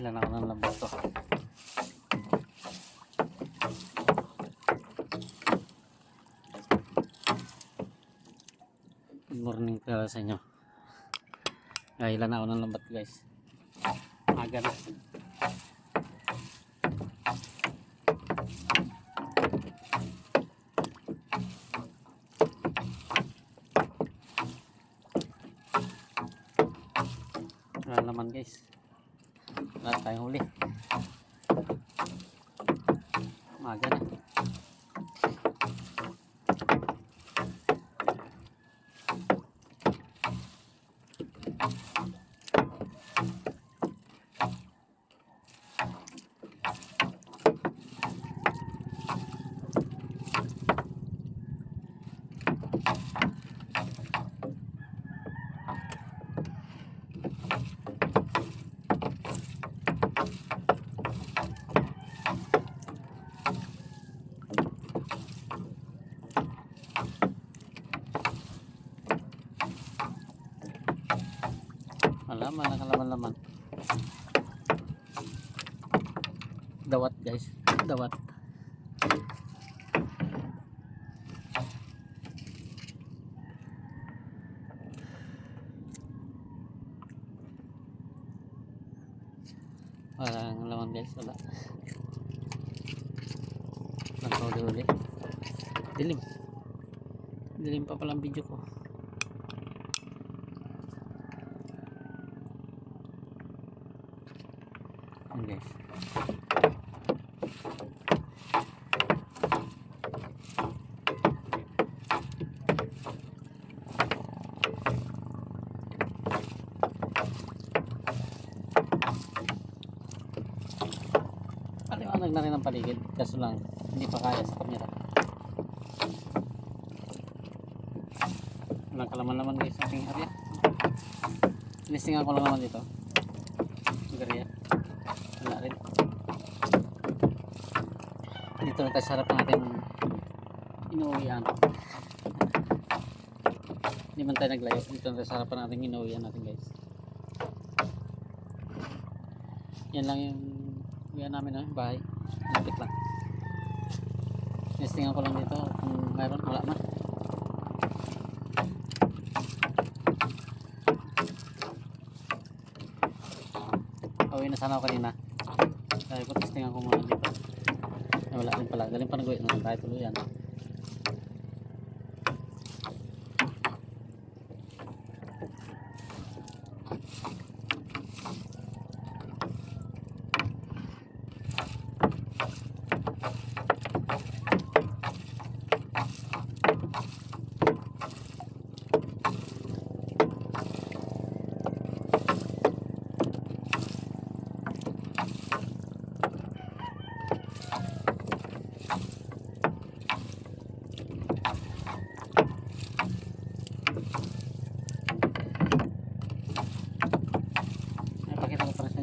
Ilan ako ng lambat to. Good morning pala sa inyo. Ilan ako ng lambat guys. Aga na. Wala naman guys. Wala tayong huli. Maga na. Alaman, nakalaman-laman. Dawat guys, dawat. Walang laman guys, wala. Walang huli. Dilim. Dilim pa palang video ko. Guys, paliwanag na rin ang paligid, kaso lang hindi pa kaya sa camera. Walang kalaman-laman guys sa aking area. Listingan ko lang naman dito. Area. Wala rin. Dito na tayo sa harap ng ating inuwian. Hindi man tayo naglayo. Dito na tayo sa harap ng ating inuwian natin guys. Yan lang yung uwian namin, bahay. Lapit lang. Listingan ko lang dito kung mayroon, wala na. Uwi na sana ako kanina. Kaya ko testingan ko muna dito. Ay, wala rin pala. Galing pa nag-uwi na tayo tuluyan.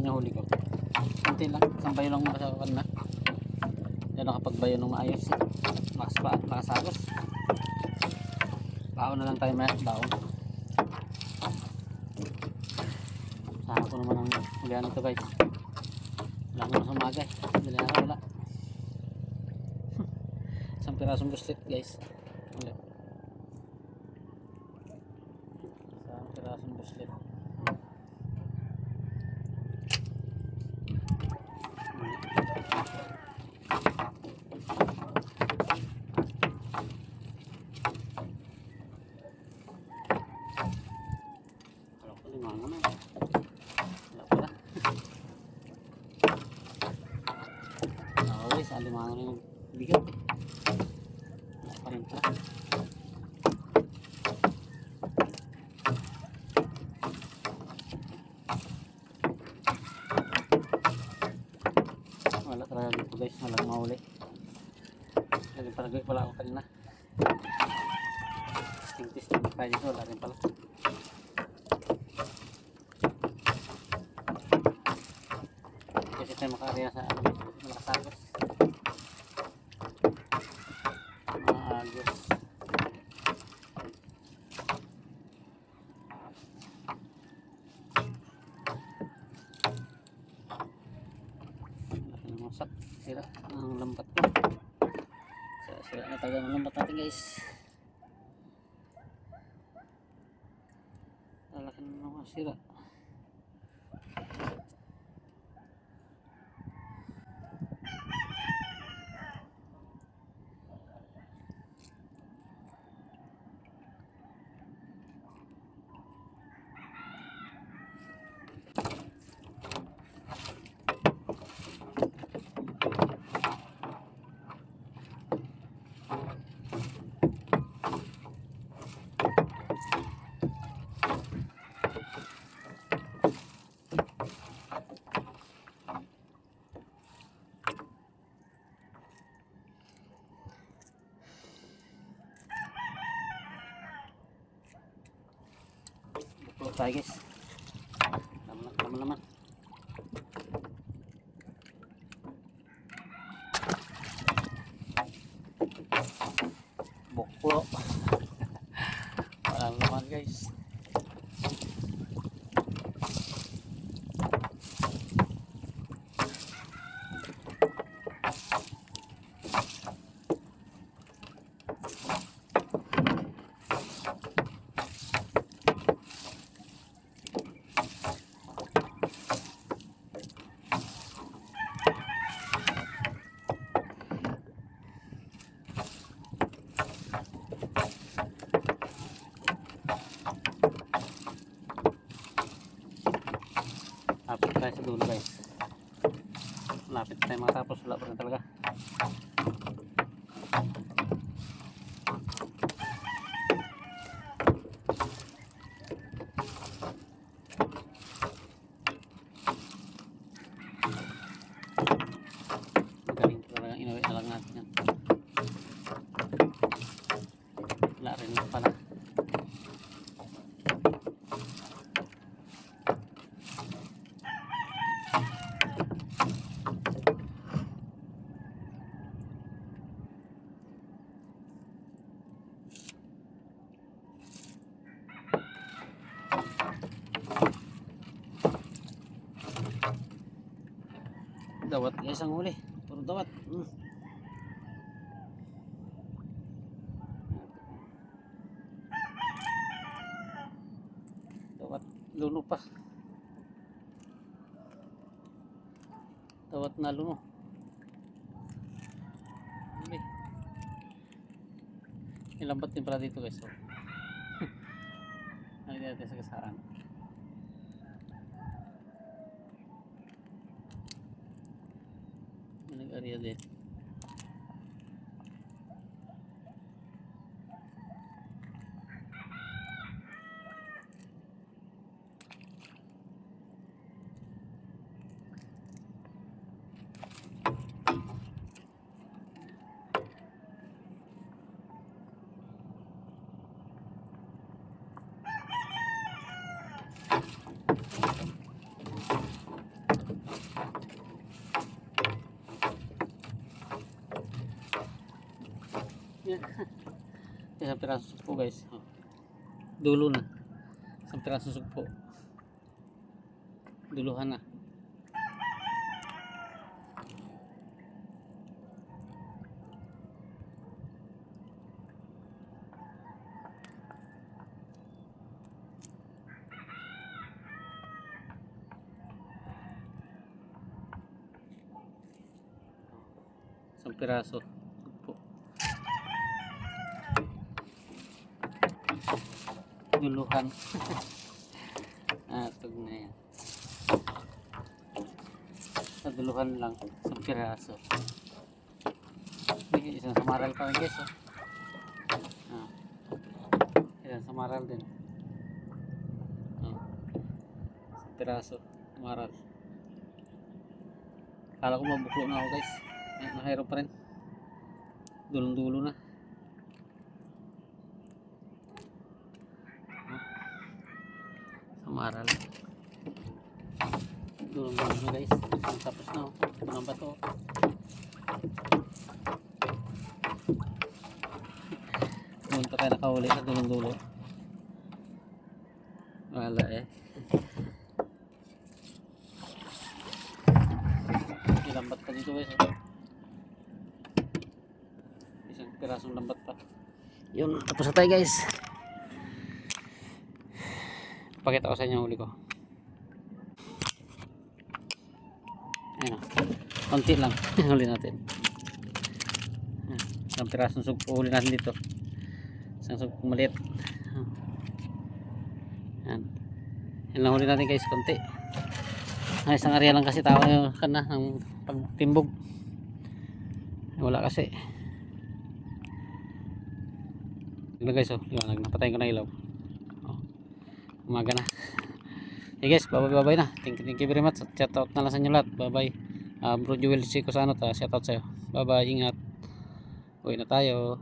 Huli ko konti lang, isang bayo lang muna sa kanina. Yan nakapagbayo ng maayos, makasagos. Baon na lang tayo, may baon. Saan ko naman ang ulian ito guys. Wala naman sa umaga eh, dali na wala. Isang pirasong buslit guys. Isang pirasong buslit. Alimango na yung bigat. Wala pa rin pala. Wala talaga dito guys, walang mahuli. Lagi palagay pala ako kanina. Testing pa dito, wala rin pala. Kasi tayo maka-area sa makasagos. Agos. sira ang lambat ko. Sira na talaga ang lambat natin guys. Lalaki na naman sira. Buklok tayo guys. Tama naman. Buklok. Walang naman guys. Lapit tayo sa dulo guys. Lapit tayo makatapos. Wala pa rin talaga. Magaling talaga. Inuwi na lang natin yan. Wala rin pala. Dawat guys ang huli. Puro dawat. Dawat luno pa. Dawat na luno. Huli. Ilambat din pala dito guys. Nakita natin sa kasaan. Nag-area din. Isang piraso sugpo guys. Dulo na. Isang piraso sugpo. Duluhan na. Isang piraso sugpo. Duluhan. Tug na yan. Sa duluhan lang. Isang piraso. Isang samaral pa rin guys. Isang samaral din. Isang piraso. Samaral. Kala ko mabuklo na ako guys. Mahirap pa rin. Dulong dulo na. Samaral. Dulong dulo na guys. Tapos na. Mga bato. Doon pa kayo nakahuli sa dulong dulo. Wala eh. Ilambat ka dito guys. pirasong lambat pa. Yun, tapos na tayo guys. Pakita ko sa inyo huli ko. Ayun o. Konti lang. Huli natin. Isang pirasong sugpo huli natin dito. Isang sugpo maliit. Yan. Yan lang huli natin guys. Konti. Ay, isang area lang kasi tao kan na ng pagtimbog. Wala kasi. Ito guys, oh, liwanag. Napatayin ko na ilaw. Oh, umaga na. Hey guys, bye na. Thank you very much. Shout out na lang sa inyo lahat. Bye bye. Bro Jewel si Kusano ta. Shout out sa'yo. Bye bye. Ingat. Uwi na tayo.